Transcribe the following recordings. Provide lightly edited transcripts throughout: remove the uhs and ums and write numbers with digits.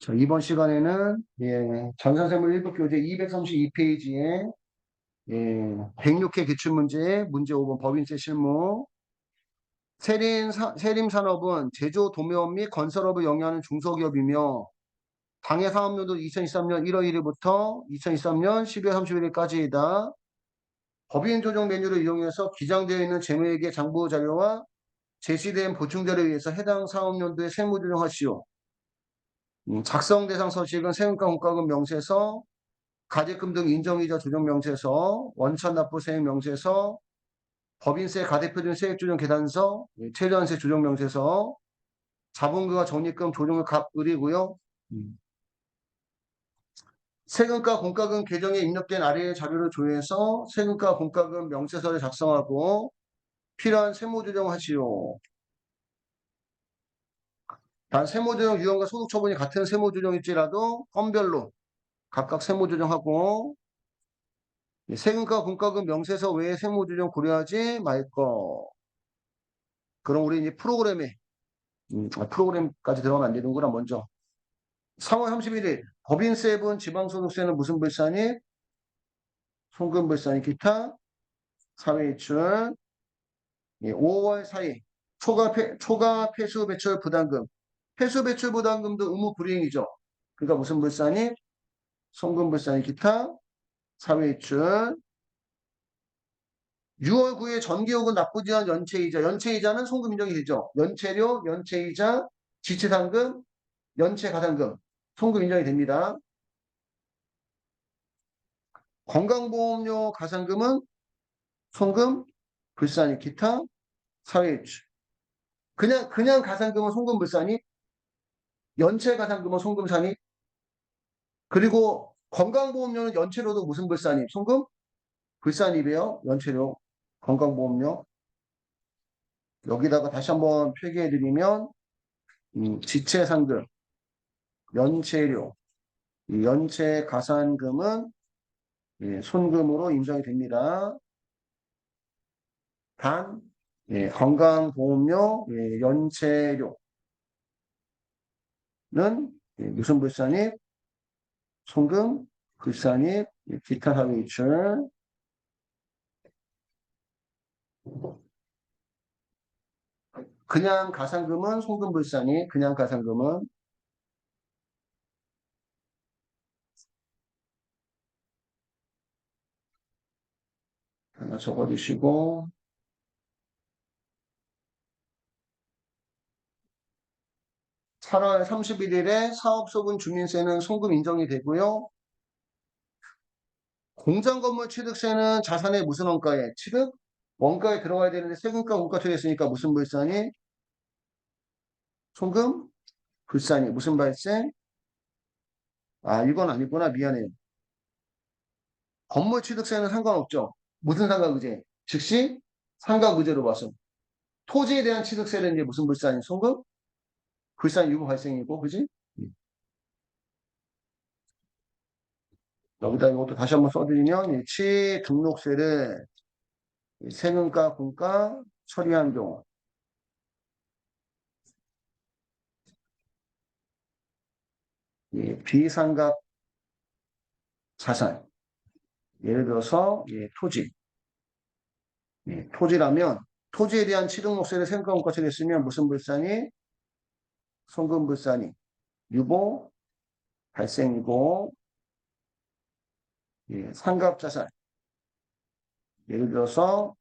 자, 이번 시간에는 전산세무 1부 교재 232페이지에 106회 기출문제 문제 5번 법인세 실무 세림산업은 제조, 도매업 및 건설업을 영위하는 중소기업이며 당해 사업연도 2023년 1월 1일부터 2023년 12월 31일까지이다. 법인 조정 메뉴를 이용해서 기장되어 있는 재무회계 장부 자료와 제시된 보충자료에 의해서 해당 사업연도의 세무 조정하시오. 작성 대상 서식은 세금과 공과금 명세서, 가액금 등 인정이자 조정 명세서, 원천 납부 세액 명세서, 법인세 가대표준 세액 조정 계산서, 최저한세 조정 명세서, 자본금과 적립금 조정을 갑을이고요. 세금과 공과금 계정에 입력된 아래의 자료를 조회해서 세금과 공과금 명세서를 작성하고 필요한 세무 조정하시오. 단 세무조정 유형과 소득 처분이 같은 세무조정일지라도 건별로 각각 세무조정하고 세금과 공과금 명세서 외에 세무조정 고려하지 말 거. 그럼 우리 이제 프로그램까지 들어가면 안 되는구나. 먼저 3월 31일 법인세분 지방소득세는 무슨 불산이? 송금불산이 기타 사회이출. 5월 4일 초과 폐수 배출 부담금. 폐수 배출 부담금도 의무 불이행이죠. 그러니까 무슨 불산이? 송금불산이 기타 사회이출. 6월 9일 전기요금 납부지한 연체이자. 연체이자는 송금 인정이 되죠. 연체료, 연체이자, 지체상금, 연체가산금. 송금 인정이 됩니다. 건강보험료 가산금은 송금, 불산이 기타, 사회이출. 그냥 가산금은 송금 불산이, 연체 가산금은 송금 산이, 그리고 건강보험료는 연체료도 무슨 불산이? 송금? 불산입이에요. 연체료, 건강보험료. 여기다가 다시 한번 표기해드리면 지체상금, 연체료, 연체 가산금은 손금으로 인정이 됩니다. 단 건강보험료, 연체료는 무슨 불산입? 송금, 불산입, 기타 사회이출. 그냥 가산금은 송금 불산입, 그냥 가산금은 하나 적어주시고 8월 31일에 사업소분 주민세는 송금 인정이 되고요. 공장건물 취득세는 자산의 무슨 원가에? 취득? 원가에 들어가야 되는데 세금과 공가 처리했으니까 무슨 불산이? 송금? 불산이. 무슨 발생? 아, 이건 아니구나. 미안해요. 건물 취득세는 상관없죠. 무슨 상가의제? 즉시 상가의제로 봐서. 토지에 대한 취득세는 이제 무슨 불산이? 송금? 불산 유무 발생이고, 그지? 여기다 이것도 다시 한번 써드리면, 취등록세를 세금과 공가 처리한 경우. 비상각 자산. 예를 들어서, 토지. 토지라면, 토지에 대한 취등록세를 세금과 공가 처리했으면 무슨 불산이? 송금 불산이. 유보 발생이고, 상각자산. 예를 들어서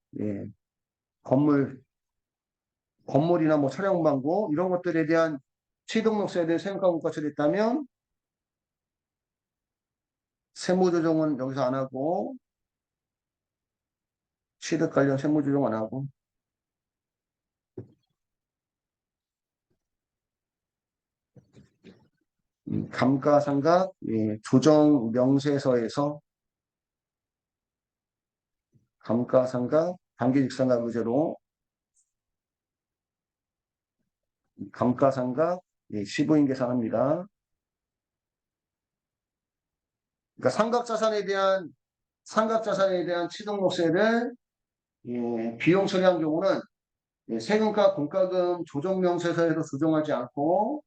건물이나 뭐 차량방고 이런 것들에 대한 취등록세에 대해 세금과 공가 처리했다면 세무조정은 여기서 안 하고 취득 관련 세무조정 안 하고 감가상각 조정 명세서에서 감가상각 단기직상각 의제로 감가상각 시부인 계산합니다. 그러니까 상각자산에 대한 취등록세를 비용 처리한 경우는 세금과 공과금 조정명세서에도 조정하지 않고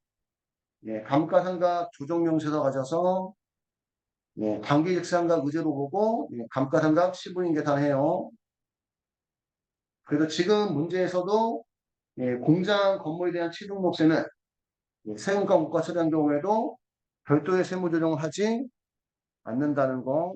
예, 감가상각 조정명세서 가져서 예, 단기직상각 의제로 보고 예, 감가상각 시부인 계산해요. 그래서 지금 문제에서도 예, 공장 건물에 대한 취등록세는 예, 세금과 물가 처리한 경우에도 별도의 세무 조정을 하지 않는다는 거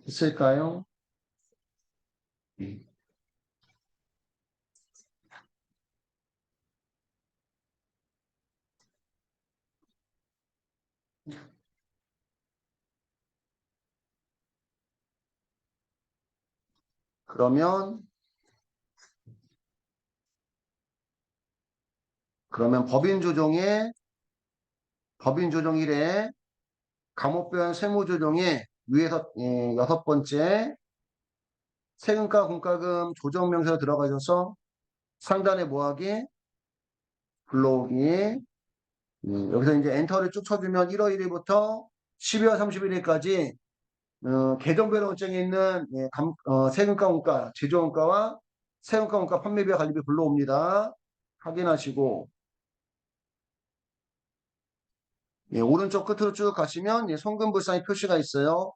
있을까요? 음. 그러면 법인 조정 1에 감옥변 세무 조정의 위에서 예, 여섯 번째 세금과 공과금 조정 명세가 들어가셔서 상단에 뭐하기 불러오기 여기서 이제 엔터를 쭉 쳐주면 1월 1일부터 12월 31일까지 계정별 원장에 있는 예, 세금과 원가, 제조원가와 세금과 원가 판매비와 관리비 불러옵니다. 확인하시고 예, 오른쪽 끝으로 쭉 가시면 예, 송금불산이 표시가 있어요.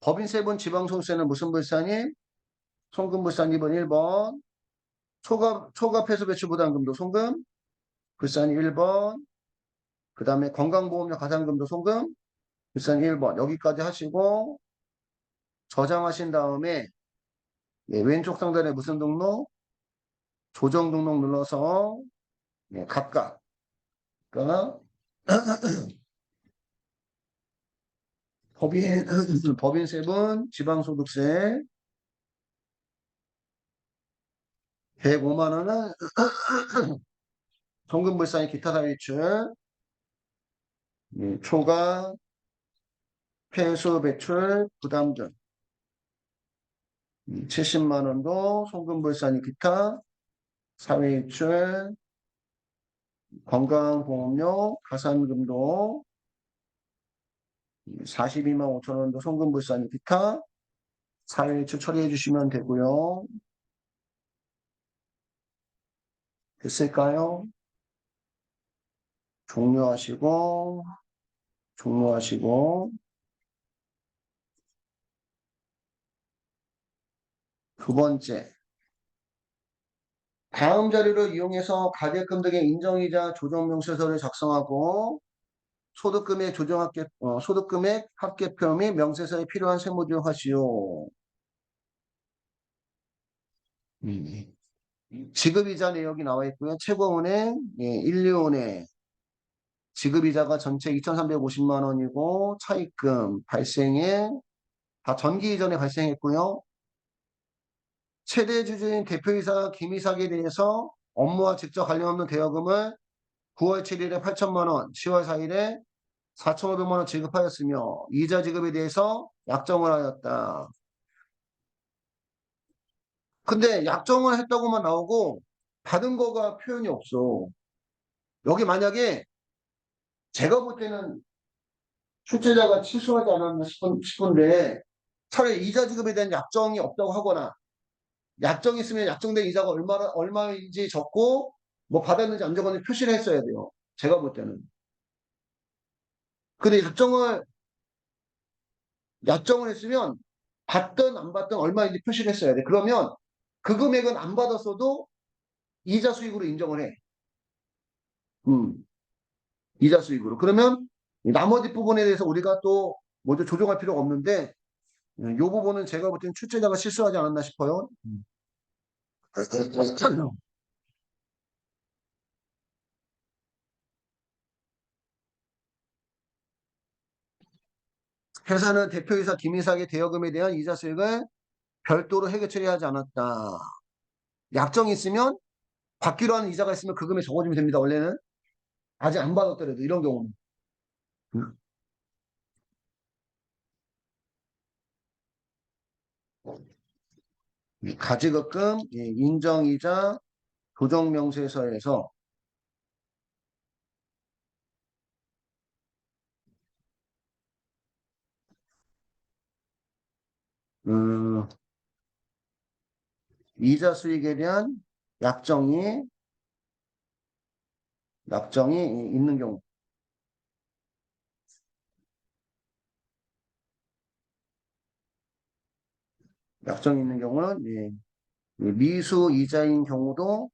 법인세분 지방소득세는 무슨 불산이? 송금불산 2번 1번 초과 폐수 배출 부담금도 송금 불산이 1번 그 다음에 건강보험료 가산금도 송금 불산이 1번 여기까지 하시고 저장하신 다음에 예, 왼쪽 상단에 무슨 등록? 조정 등록 눌러서 예, 각각 그러니까 법인 법인세분 지방소득세 105만 원은 송금불산이 기타 사유출 초과 폐수 배출 부담금 70만 원도 송금불산이 기타 사회이출 건강보험료 가산금도 42만 5천 원도 송금불산이 기타 사회이출 처리해 주시면 되고요. 됐을까요? 종료하시고 종료하시고 두 번째 다음 자료를 이용해서 가계금 등의 인정이자 조정명세서를 작성하고 소득금액 합계표 및 명세서에 필요한 세무조정 하시오. 음. 지급이자 내역이 나와 있고요. 최고은행, 예, 1, 2은행 지급이자가 전체 2,350만 원이고 차입금 발생에 다 전기 이전에 발생했고요. 최대 주주인 대표이사 김이삭에 대해서 업무와 직접 관련 없는 대여금을 9월 7일에 8천만 원, 10월 4일에 4,500만 원 지급하였으며 이자 지급에 대해서 약정을 하였다. 근데 약정을 했다고만 나오고 받은 거가 표현이 없어. 여기 만약에 제가 볼 때는 출제자가 취소하지 않았나 싶은데 차라리 이자 지급에 대한 약정이 없다고 하거나 약정이 있으면 약정된 이자가 얼마인지 적고 뭐 받았는지 안 적었는지 표시를 했어야 돼요. 제가 볼 때는. 근데 약정을 했으면 받든 안 받든 얼마인지 표시를 했어야 돼. 그러면 그 금액은 안 받았어도 이자 수익으로 인정을 해. 음, 이자 수익으로. 그러면 나머지 부분에 대해서 우리가 또 먼저 조정할 필요가 없는데 이 부분은 제가 볼 때는 출제자가 실수하지 않았나 싶어요. 회사는 대표이사 김이삭의 대여금에 대한 이자 수익을 별도로 회계 처리하지 않았다. 약정이 있으면 받기로 하는 이자가 있으면 그 금액 적어주면 됩니다. 원래는 아직 안 받았더라도 이런 경우는. 가지급금, 인정이자, 조정명세서에서 음, 이자 수익에 대한 약정이 있는 경우, 약정이 있는 경우는 미수 이자인 경우도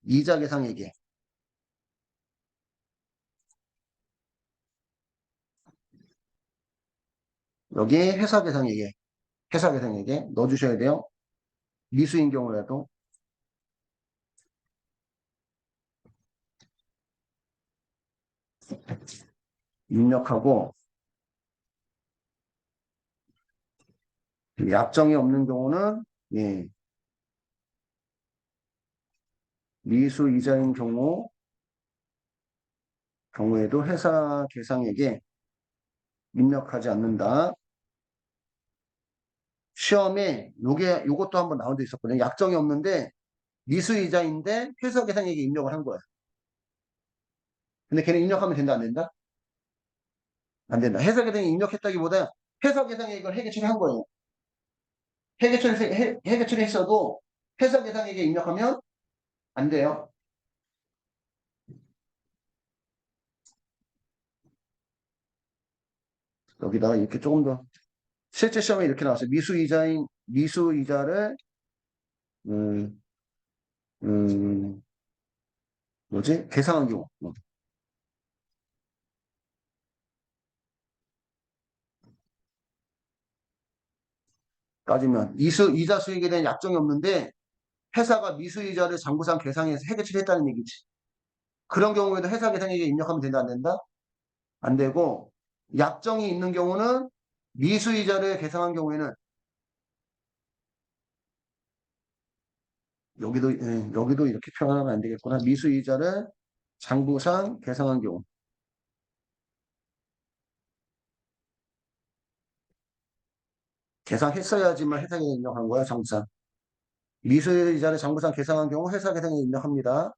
이자 계상액에 여기 회사 계상액에 넣어주셔야 돼요. 미수인 경우라도 입력하고 약정이 없는 경우는 미수 이자인 경우에도 회사 계상액에 입력하지 않는다. 시험에 요것도 한번 나온 적 있었거든요. 약정이 없는데 미수이자인데 회사 계상액에 입력을 한 거야. 근데 걔는 입력하면 된다, 안 된다? 안 된다. 회사 계상액에 입력했다기보다 회사 계상액을 회계 처리한 거예요. 회계 처리했어도 회사 계상액에 입력하면 안 돼요. 여기다가 이렇게 조금 더 실제 시험에 이렇게 나왔어요. 미수이자를 음, 음, 뭐지? 계상한 경우. 따지면 이자 수익에 대한 약정이 없는데 회사가 미수이자를 장부상 계상해서 회계 처리했다는 얘기지. 그런 경우에도 회사 계상액에 입력하면 된다, 안 된다? 안 되고 약정이 있는 경우는 미수이자를 계상한 경우에는 여기도 이렇게 표현하면 안 되겠구나. 미수이자를 장부상 계상한 경우. 계상했어야지만 회사에 입력한 거야, 장부상. 미수이자를 장부상 계상한 경우 회사 계상에 입력합니다.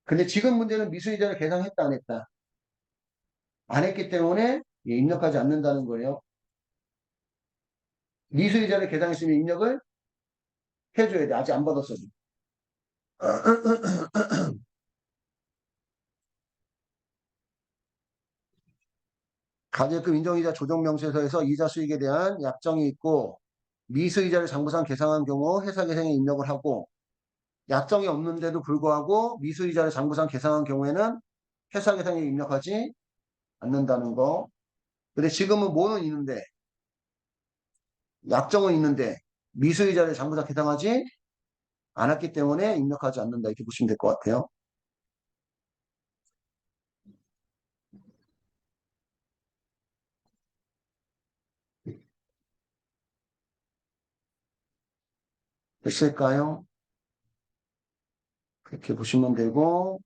근데 지금 문제는 미수이자를 계상했다, 안 했다? 안 했기 때문에 입력하지 않는다는 거예요. 미수이자를 계상했으면 입력을 해줘야 돼. 아직 안 받았어도. 가계금 인정이자 조정명세서에서 이자 수익에 대한 약정이 있고 미수이자를 장부상 계상한 경우 회사 계상에 입력을 하고 약정이 없는데도 불구하고 미수이자를 장부상 계상한 경우에는 회사 계상에 입력하지 않는다는 거. 근데 지금은 뭐는 있는데 약정은 있는데 미수이자를 장부상 계상하지 않았기 때문에 입력하지 않는다 이렇게 보시면 될 것 같아요. 됐을까요? 그렇게 보시면 되고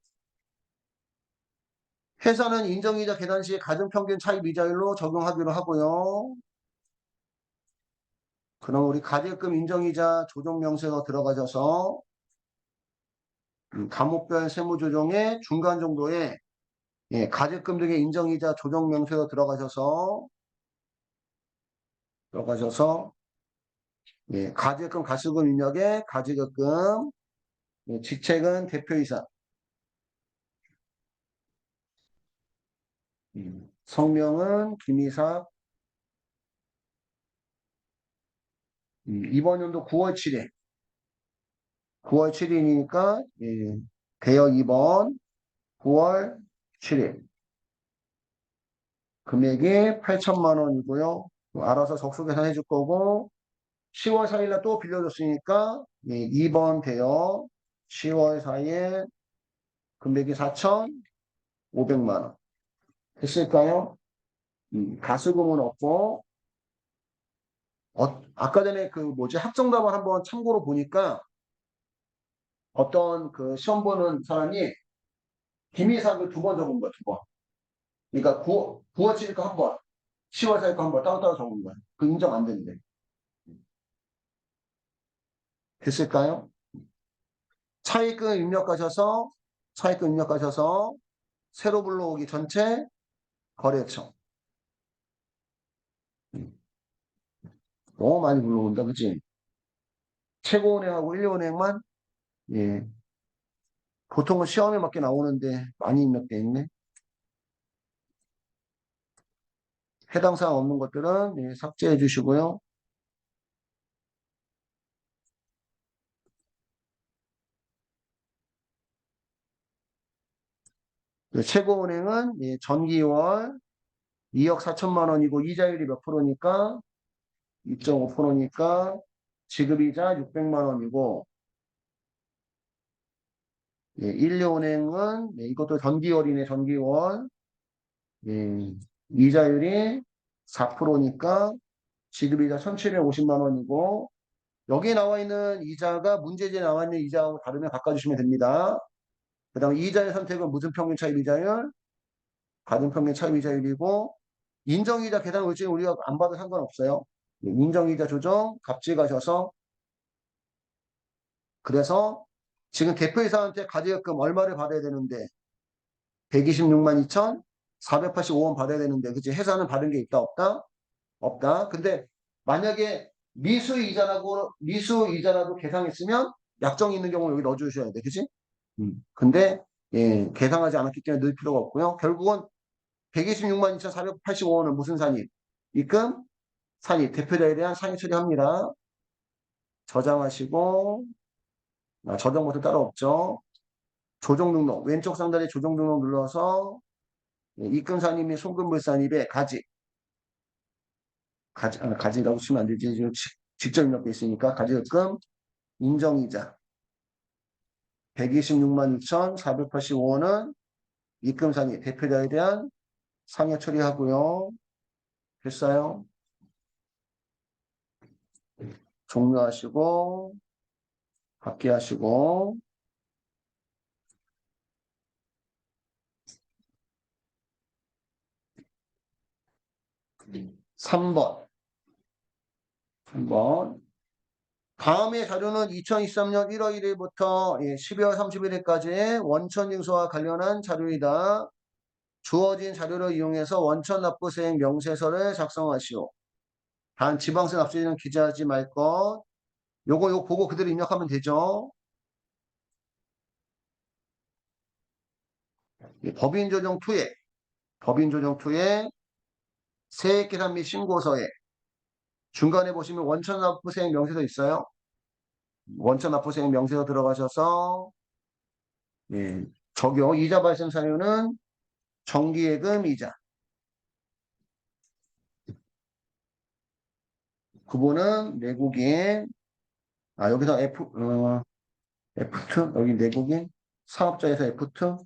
회사는 인정이자 계산 시 가정평균 차입 이자율로 적용하기로 하고요. 그럼 우리 가계금 인정이자 조정명세서 들어가셔서 과목별 세무조정의 중간 정도에 가계금 등의 인정이자 조정명세서 들어가셔서 가계금 가수금 입력에 가계금 직책은 대표이사 성명은 김이사 이번 연도 9월 7일 9월 7일이니까 대여 2번 9월 7일 금액이 8천만 원이고요. 알아서 적수 계산해 줄 거고 10월 4일 날 또 빌려줬으니까 2번 대여 10월 4일 금액이 4,500만 원 됐을까요? 가수금은 없고 아까 전에 그 뭐지 합정답을 한번 참고로 보니까 어떤 그 시험 보는 사람이 기미사항을 두 번 적은 거야, 두 번. 그러니까 9월 7일 거 한 번, 10월 4일 거 한 번 따로따로 적은 거야. 그 인정 안 되는데. 됐을까요? 차입금 입력하셔서 새로 불러오기 전체 거래처. 너무 많이 불러온다, 그치? 최고은행하고 1류은행만, 예. 보통은 시험에 맞게 나오는데 많이 입력돼 있네. 해당 사항 없는 것들은 예, 삭제해 주시고요. 최고은행은 예, 전기월 2억 4천만 원이고 이자율이 몇 프로니까 2.5%니까 지급이자 600만 원이고 예, 1류은행은 예, 이것도 전기월이네 전기월 예, 이자율이 4%니까 지급이자 1,750만 원이고 여기에 나와 있는 이자가 문제지에 나와 있는 이자하고 다르면 바꿔주시면 됩니다. 그 다음에 이자의 선택은 무슨 평균 차입 이자율, 가등평균 차입 이자율이고 인정이자 계산 울지는 우리가 안 봐도 상관없어요. 인정이자 조정 갑질 가셔서 그래서 지금 대표이사한테 가계약금 얼마를 받아야 되는데 126만 2,485원 받아야 되는데 그치? 회사는 받은 게 있다 없다? 없다. 근데 만약에 미수이자라도 계상했으면 약정이 있는 경우 여기 넣어주셔야 돼. 그치? 근데 예, 계상하지 않았기 때문에 넣을 필요가 없고요. 결국은 126만 2,485원은 무슨 산입? 입금? 산입. 대표자에 대한 상해 처리합니다. 저장하시고 저장 버튼 따로 없죠. 조정 등록. 왼쪽 상단에 조정 등록 눌러서 예, 입금 산입 및 송금 산입에 가지라고 치면 안 되지. 직접 입력돼 있으니까 가지입금 인정이자 126만 2,485원은 입금 산입 대표자에 대한 상해 처리하고요. 됐어요? 종료하시고 받기 하시고 3번 다음의 자료는 2023년 1월 1일부터 12월 31일까지의 원천징수와 관련한 자료이다. 주어진 자료를 이용해서 원천납부세액 명세서를 작성하시오. 단 지방세 납세자는 기재하지 말 것. 요거 보고 그대로 입력하면 되죠. 법인조정2에 세액계산 및 신고서에 중간에 보시면 원천납부세액 명세서 있어요. 원천납부세액 명세서 들어가셔서 예, 적용 이자 발생 사유는 정기예금 이자. 구분은 내국인 여기서 F2 여기 내국인 사업자에서 F2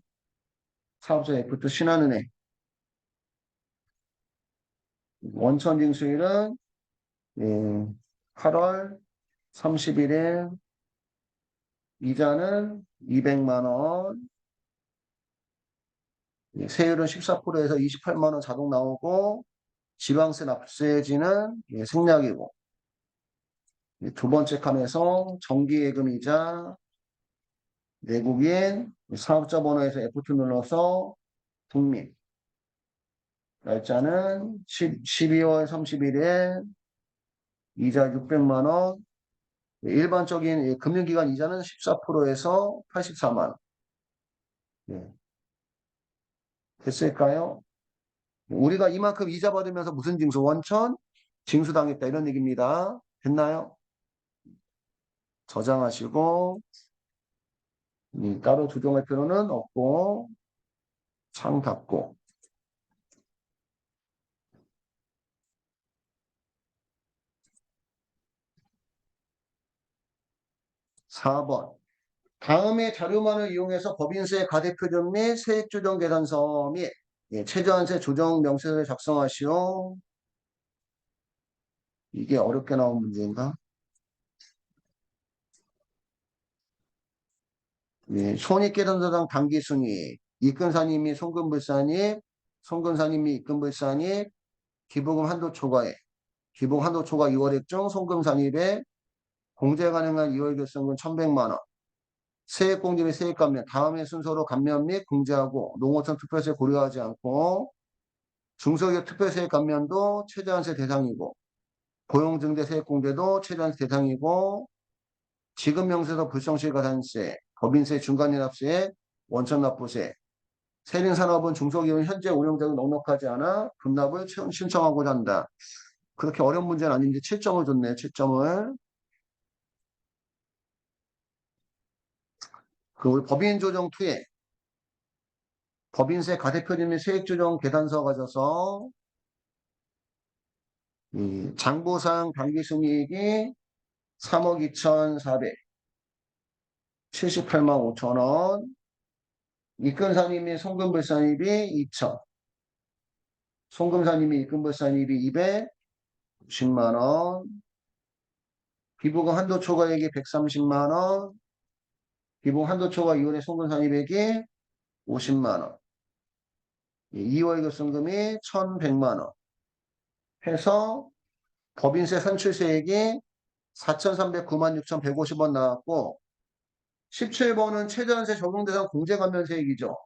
사업자 F2 신한은행 원천징수일은 예, 8월 31일 이자는 200만 원 세율은 14%에서 28만 원 자동 나오고 지방세 납세지는 생략이고 두 번째 칸에서 정기예금이자 내국인 사업자 번호에서 F2 눌러서 국민 날짜는 12월 31일 이자 600만 원 일반적인 금융기관 이자는 14%에서 84만 원 네. 됐을까요? 우리가 이만큼 이자 받으면서 무슨 징수? 원천 징수당했다 이런 얘기입니다. 됐나요? 저장하시고 따로 조정할 필요는 없고 창 닫고 4번 다음의 자료만을 이용해서 법인세 가대표준 및 세액조정 계산서 및 최저한세 조정 명세서를 작성하시오. 이게 어렵게 나온 문제인가? 손익계산서당 당기순이익 입금산입 및 송금불산입, 송금산입 및 입금불산입, 기부금 한도 초과액, 기부금 한도 초과 2월액 중 송금산입에 공제 가능한 2월 결성금 1,100만 원, 세액공제 및 세액감면, 다음의 순서로 감면 및 공제하고 농어촌 특별세 고려하지 않고 중소기업 특별세 감면도 최저한세 대상이고 고용증대 세액공제도 최저한세 대상이고 지급명세서 불성실가산세, 법인세 중간연합세, 원천납부세, 세린산업은 중소기업은 현재 운영자가 넉넉하지 않아 급납을 신청하고자 한다. 그렇게 어려운 문제는 아닌데 7점을 줬네. 7점을. 그 우리 법인조정 투에 법인세 가대표준 및 세액조정 계산서 가져서 장부상 당기순이익이 3억 2,478만 5천 원, 입금산입 및 송금불산입이 2천, 송금산입 및 입금불산입이 210만 원, 기부금 한도 초과액이 130만 원, 기부금 한도 초과 2월에 송금산입액이 50만 원, 2월 급성금이 1,100만 원 해서 법인세 선출세액이 4,309만 6,150원 나왔고 17번은 최저한세 적용대상 공제감면세액이죠.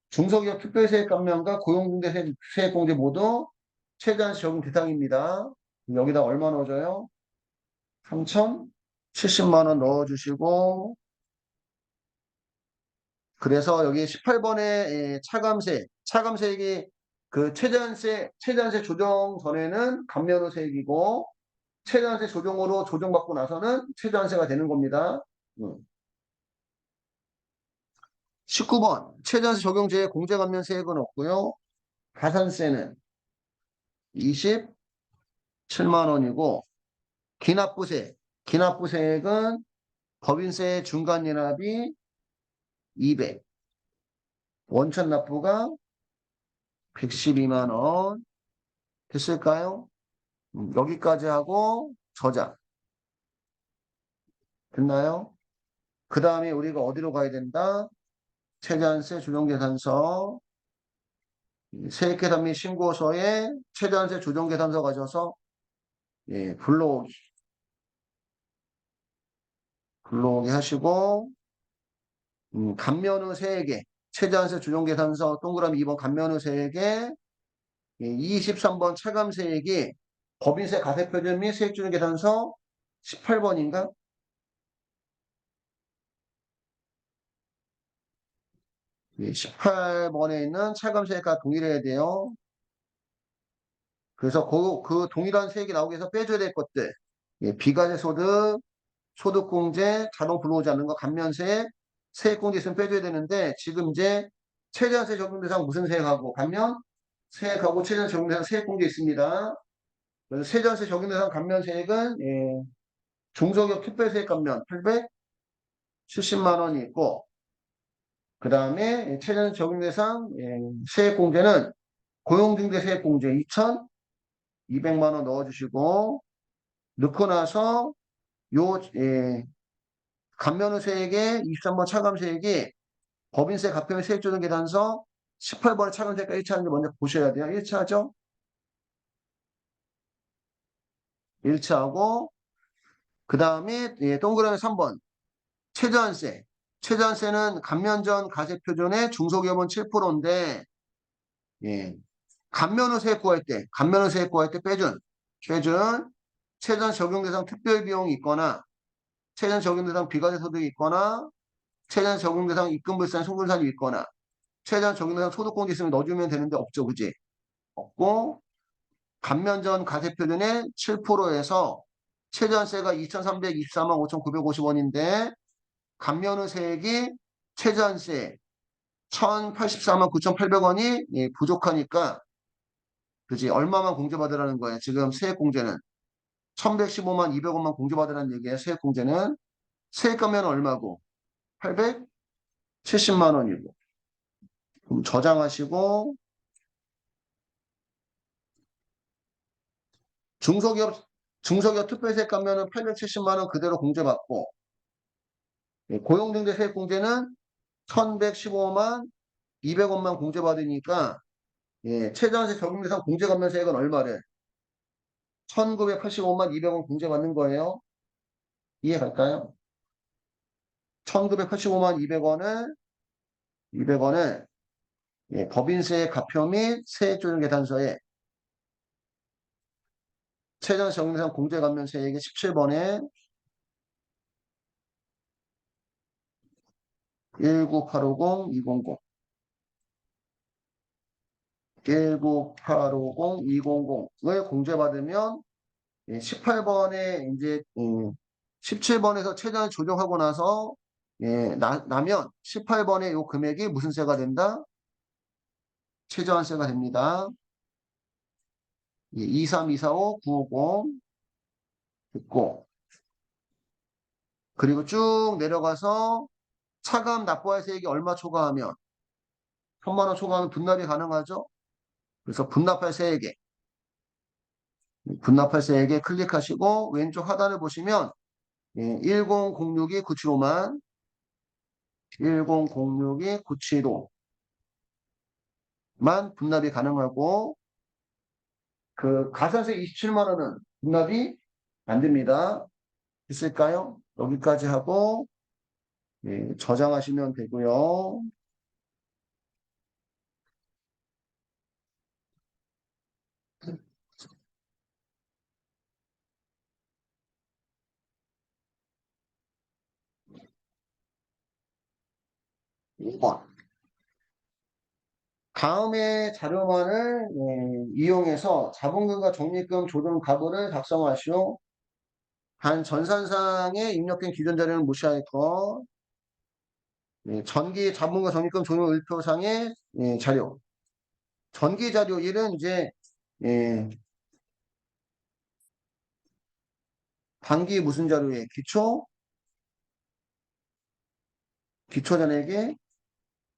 중소기업 특별세액 감면과 고용중대 세액공제 모두 최저한세 적용 대상입니다. 여기다 얼마 넣어줘요? 3,070만 원 넣어주시고 그래서 여기 18번에 차감세액이 그 최저한세 조정 전에는 감면후 세액이고 최저한세 조정으로 조정받고 나서는 최저한세가 되는 겁니다. 19번 최저한세 적용제에 공제감면세액은 없고요. 가산세는 27만 원이고 기납부세액은 법인세 중간연합이 200, 원천납부가 112만 원 됐을까요? 여기까지 하고 저장 됐나요? 그 다음에 우리가 어디로 가야 된다? 최저한세 조정계산서 세액계산 및 신고서에 최저한세 조정계산서 가져서 불러오기 하시고 감면후 세액에 최저한세 조정계산서 동그라미 2번 감면후 세액에 23번 차감세액이 법인세 가세표준 및 세액조정계산서 18번인가? 18번에 있는 차감세액과 동일해야 돼요. 그래서 그 동일한 세액이 나오기 위해서 빼줘야 될 것들. 비과세 소득, 소득공제, 자동 불러오지 않는 거, 감면세, 세액공제 있으면 빼줘야 되는데 지금 이제 최저한세 적용 대상 무슨 세액하고 감면? 세액하고 최저한세 적용 대상 세액공제 있습니다. 그래서 최저한세 적용 대상 감면세액은 중소기업 특별세액 감면 870만 원이 있고 그 다음에 최저한세 적용 대상 세액공제는 고용중개 세액공제 2,200만 원 넣어주시고 넣고 나서 요 감면후 세액의 23번 차감세액이 법인세 가평의 세액조정계산서 18번의 차감세액과 1차인지 먼저 보셔야 돼요. 1차죠. 1차하고 그 다음에 동그라미 3번 최저한세. 최저한세는 감면전 가세표준의 중소기업은 7%인데 감면후 세액 구할 때 빼준 최저한 적용 대상 특별 비용이 있거나 최저한 적용 대상 비과세 소득이 있거나 최저한 적용 대상 입금불산 송금산이 있거나 최저한 적용 대상 소득공제 있으면 넣어주면 되는데 없죠. 그지? 없고 감면전 가세표준의 7%에서 최저한세가 2,324만 5,950원인데 감면후 세액이 최저한세 1,084만 9,800원이 부족하니까 그지? 얼마만 공제받으라는 거야. 지금 세액공제는 1,115만 200원만 공제받으라는 얘기예요. 세액공제는 세액 감면은 얼마고? 870만 원이고. 그럼 저장하시고 중소기업 특별세액 감면은 870만 원 그대로 공제받고 고용등재 세액공제는 1115만 200원만 공제받으니까 예, 최저한세 적용 대상 공제감면세액은 얼마래? 1985만 200원 공제받는 거예요. 이해 갈까요? 1985만 200원을 예, 법인세 가표 및 세액조정계산서에 최저한세 적용 대상 공제감면세액의 17번에 19850-200 19850-200을 공제받으면 18번에 이제 17번에서 최대한 조정하고 나서 나면 18번에 요 금액이 무슨 세가 된다? 최저한세가 됩니다. 23245-950 됐고 그리고 쭉 내려가서 차감 납부할 세액이 얼마 초과하면 1000만 원 초과하면 분납이 가능하죠? 그래서 분납할 세액에 클릭하시고 왼쪽 하단을 보시면 1006이 975만 1006이 975만 분납이 가능하고 그 가산세 27만 원은 분납이 안 됩니다. 있을까요? 여기까지 하고 저장하시면 되고요. 번 다음의 자료만을 이용해서 자본금과 적립금 조정 가부를 작성하시오. 한 전산상에 입력된 기존 자료는 무시할 것. 전기 자본금과 적립금 조정 을표상의 자료. 전기 자료 1은 이제 예, 단기 무슨 자료에 기초 잔액에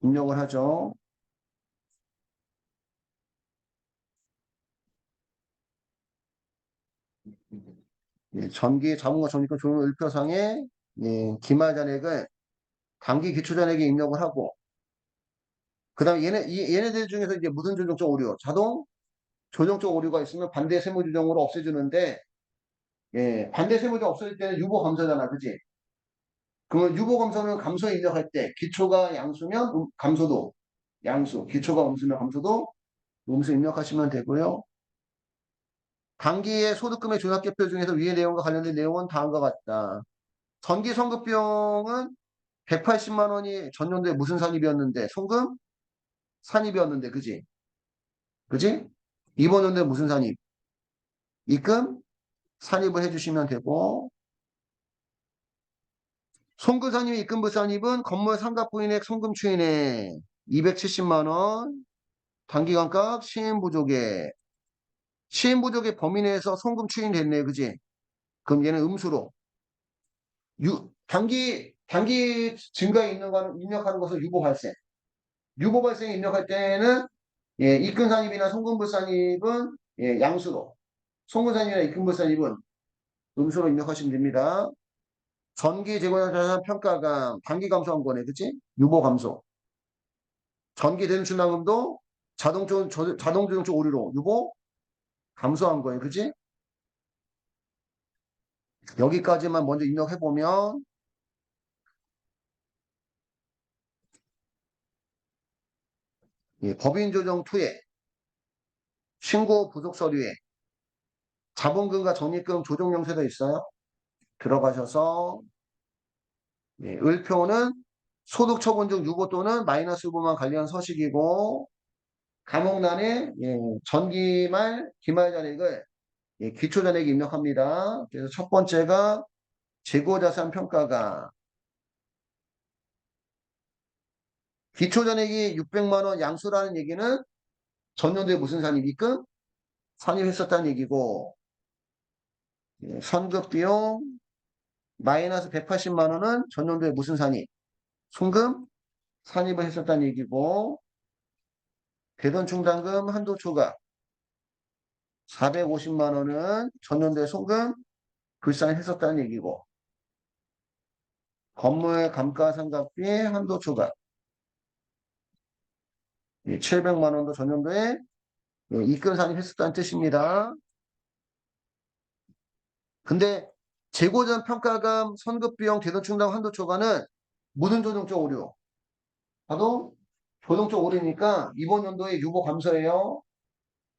입력을 하죠. 전기 자본과 적립금 조정 을표상에 기말 잔액을 단기 기초 잔액에 입력을 하고 그 다음에 얘네들 중에서 이제 무슨 조정적 오류? 자동 조정적 오류가 있으면 반대 세무 조정으로 없애주는데 반대 세무 조정 없애줄 때는 유보 감소잖아, 그지? 그러면 유보 감소는 감소 입력할 때 기초가 양수면 감소도 양수, 기초가 음수면 감소도 음수 입력하시면 되고요. 단기의 소득금의 조합계표 중에서 위의 내용과 관련된 내용은 다음과 같다. 전기 성급 비용은 180만 원이 전년도에 무슨 산입이었는데 송금 산입이었는데 그지? 그지? 이번 연도에 무슨 산입? 입금 산입을 해주시면 되고 송금 산입, 입금부 산입은 건물 상가 부인액 송금 추인액 270만 원 단기간값 시행부족의 범위 내에서 송금 추인됐네 그지? 그럼 얘는 음수로 단기 증가에 있는 거는 입력하는 것은 유보 발생. 유보 발생에 입력할 때는 입금 산입이나 송금부 산입은 양수로 송금 산입이나 입금부 산입은 음수로 입력하시면 됩니다. 전기 재고자산 평가가 단기 감소한 거네, 그치? 유보 감소. 전기 대중 충당금도 자동조정적 오류로 유보 감소한 거예요, 그치? 여기까지만 먼저 입력해보면 법인조정 2에 신고 부속 서류에 자본금과 적립금 조정 영세도 있어요. 들어가셔서 을표는 소득 처분 중 유보 또는 마이너스 유보만 관련 서식이고 감옥란에 전기말 기말 잔액을 기초 잔액 입력합니다. 그래서 첫 번째가 재고자산 평가가 기초 잔액이 600만 원 양수라는 얘기는 전년도에 무슨 산입 입금 산입했었다는 얘기고 선급 비용 마이너스 180만 원은 전년도에 무슨 산입 송금 산입을 했었다는 얘기고 대돈 충당금 한도 초과 450만 원은 전년도에 송금 불산했었다는 얘기고 건물 감가상각비 한도 초과 700만 원도 전년도에 입금 산입했었다는 뜻입니다. 근데 재고전 평가감, 선급비용, 대도충당 한도 초과는 무슨 조정적 오류? 바로 조정적 오류니까 이번 연도에 유보 감소예요.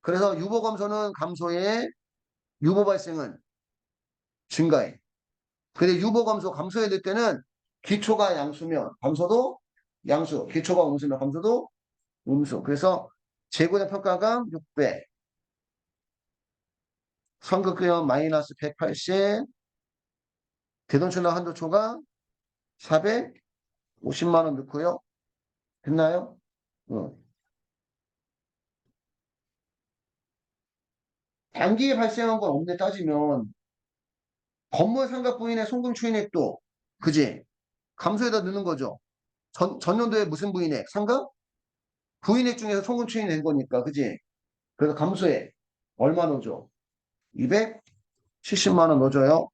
그래서 유보 감소는 감소에 유보 발생은 증가해. 근데 유보 감소, 감소해야 될 때는 기초가 양수면 감소도 양수, 기초가 음수면 감소도 음수. 그래서 재고전 평가감 600, 선급비용 마이너스 180, 대도충당 한도 초과 450만 원 넣고요. 됐나요? 단기에 발생한 건 없는데 따지면 건물 상가 부인의 송금 추인액도 그지? 감소에다 넣는 거죠. 전년도에 무슨 부인액? 상가? 부인액 중에서 송금 추인된 거니까 그지? 그래서 감소액 얼마 넣어줘? 270만 원 넣어줘요.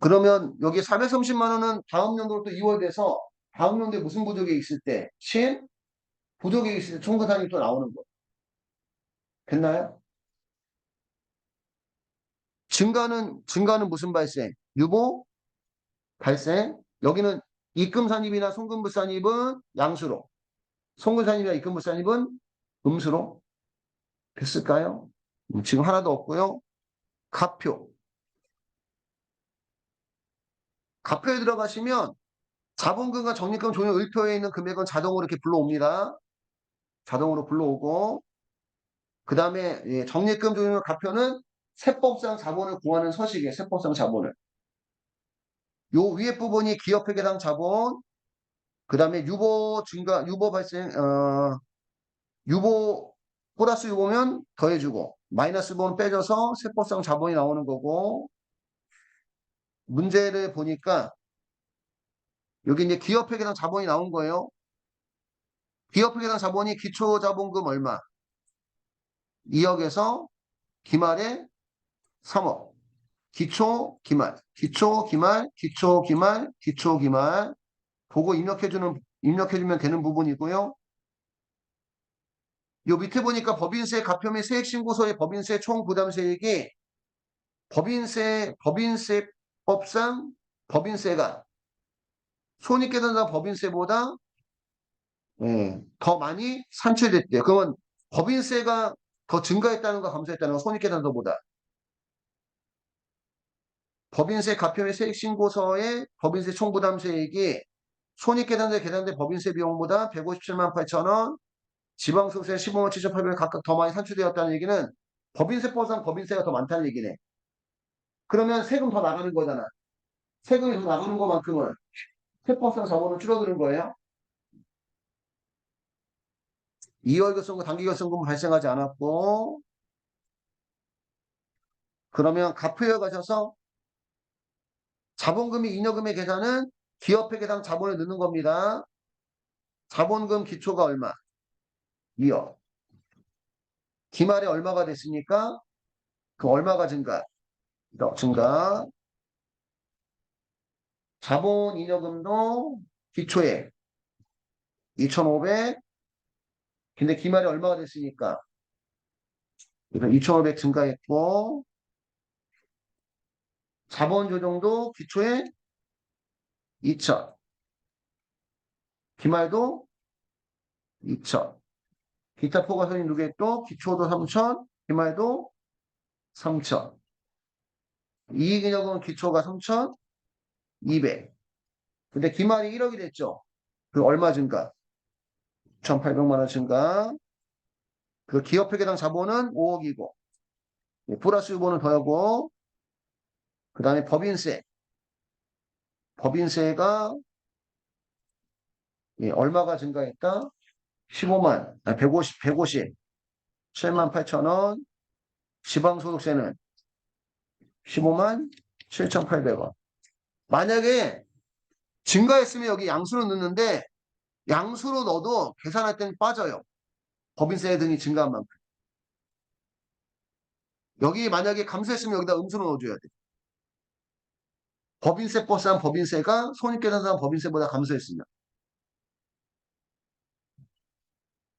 그러면 여기 430만 원은 다음 연도로 또 2월 돼서 다음 연도에 무슨 부족이 있을 때? 부족이 있을 때 총부산이 또 나오는 거. 됐나요? 증가는 무슨 발생? 유보 발생. 여기는 입금산입이나 송금부산입은 양수로, 송금산입이나 입금부산입은 음수로 됐을까요? 지금 하나도 없고요. 가표. 가표에 들어가시면 자본금과 적립금 종료 을표에 있는 금액은 자동으로 이렇게 불러옵니다. 자동으로 불러오고 그 다음에 적립금 종료 가표는 세법상 자본을 구하는 서식이에요. 세법상 자본을. 요 위에 부분이 기업회계상 자본, 그 다음에 유보 증가, 유보 발생, 유보 플러스 유보면 더해주고 마이너스 유보는 빼줘서 세법상 자본이 나오는 거고 문제를 보니까 여기 이제 기업회계상 자본이 나온 거예요. 기업회계상 자본이 기초자본금 얼마? 2억에서 기말에 3억. 기초, 기말, 기초, 기말, 기초, 기말, 기초, 기말 보고 입력해주면 되는 부분이고요. 요 밑에 보니까 법인세 가표 및 세액신고서의 법인세 총부담세액이 법인세법상 법인세가 손익계산서 법인세보다 더 많이 산출됐대요. 그러면 법인세가 더 증가했다는 거 감소했다는 거 손익계산서보다 법인세 가표 및 세액신고서의 법인세 총부담세액이 손익계산서에 계산된 법인세 비용보다 157만 8천 원, 지방소득세 15만 7,800원 각각 더 많이 산출되었다는 얘기는 법인세법상 법인세가 더 많다는 얘기네. 그러면 세금 더 나가는 거잖아. 세금이 더 나가는 것만큼은 세법상 자본은 줄어드는 거예요. 2월 결손금, 단기 결손금 발생하지 않았고 그러면 가표에 가셔서 자본금이 잉여금의 계산은 기업회계상 자본을 넣는 겁니다. 자본금 기초가 얼마? 2억. 기말에 얼마가 됐으니까 그 얼마가 증가? 1억 증가. 자본 잉여금도 기초에 2,500. 근데 기말에 얼마가 됐으니까 2,500 증가했고 자본 조정도 기초에 2,000. 기말도 2,000. 기타 포괄손익 누계도 기초도 3,000. 기말도 3,000. 이익잉여금 기초가 3,200. 근데 기말이 1억이 됐죠. 그 얼마 증가? 1,800만 원 증가. 그 기업회계당 자본은 5억이고 플러스 유보는 더하고 그 다음에 법인세. 법인세가 얼마가 증가했다? 150, 7만 8천 원. 지방소득세는 15만 7,800원. 만약에 증가했으면 여기 양수로 넣는데 양수로 넣어도 계산할 때는 빠져요. 법인세 등이 증가한 만큼. 여기 만약에 감소했으면 여기다 음수로 넣어줘야 돼. 법인세 버스한 법인세가 손익계산서한 법인세보다 감소했으면.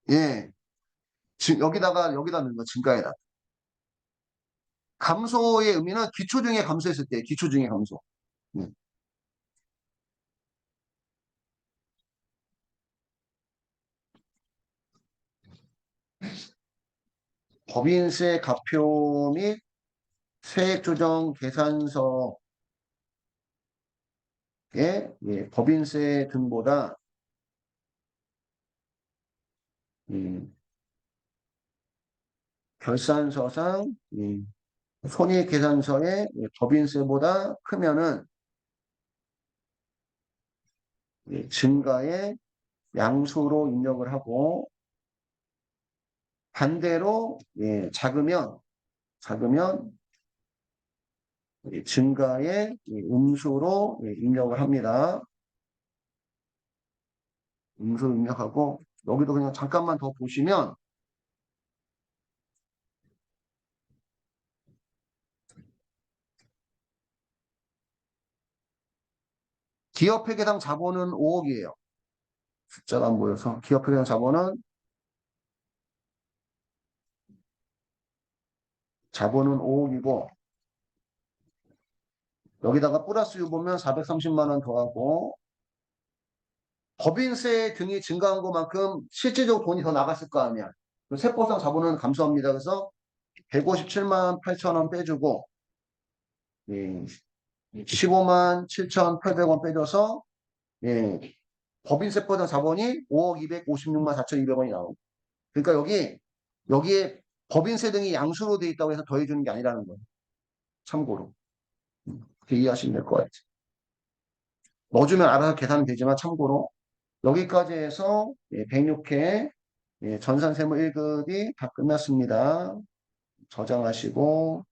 예. 여기다 넣는 거, 증가에다. 감소의 의미는 기초 중에 감소했을 때, 기초 중에 감소. 음. 법인세 가표 및 세액조정 계산서에 법인세 등보다 결산서상 손익계산서의 법인세보다 크면은 증가의 양수로 입력을 하고 반대로 작으면 증가의 음수로 입력을 합니다. 음수 입력하고 여기도 그냥 잠깐만 더 보시면 기업회계상 자본은 5억이에요. 숫자가 안 보여서 기업회계상 자본은 5억이고 여기다가 플러스 유 보면 430만 원 더하고 법인세 등이 증가한 것만큼 실제적으로 돈이 더 나갔을 거 아니야. 세법상 자본은 감소합니다. 그래서 157만 8천 원 빼주고 15만 7,800원 빼줘서 법인세법상 자본이 5억 256만 4,200원이 나오고 그러니까 여기에 법인세 등이 양수로 돼 있다고 해서 더해주는 게 아니라는 거예요. 참고로. 그렇게 이해하시면 될 것 같아요. 넣어주면 알아서 계산이 되지만 참고로 여기까지 해서 106회 전산세무 1급이 다 끝났습니다. 저장하시고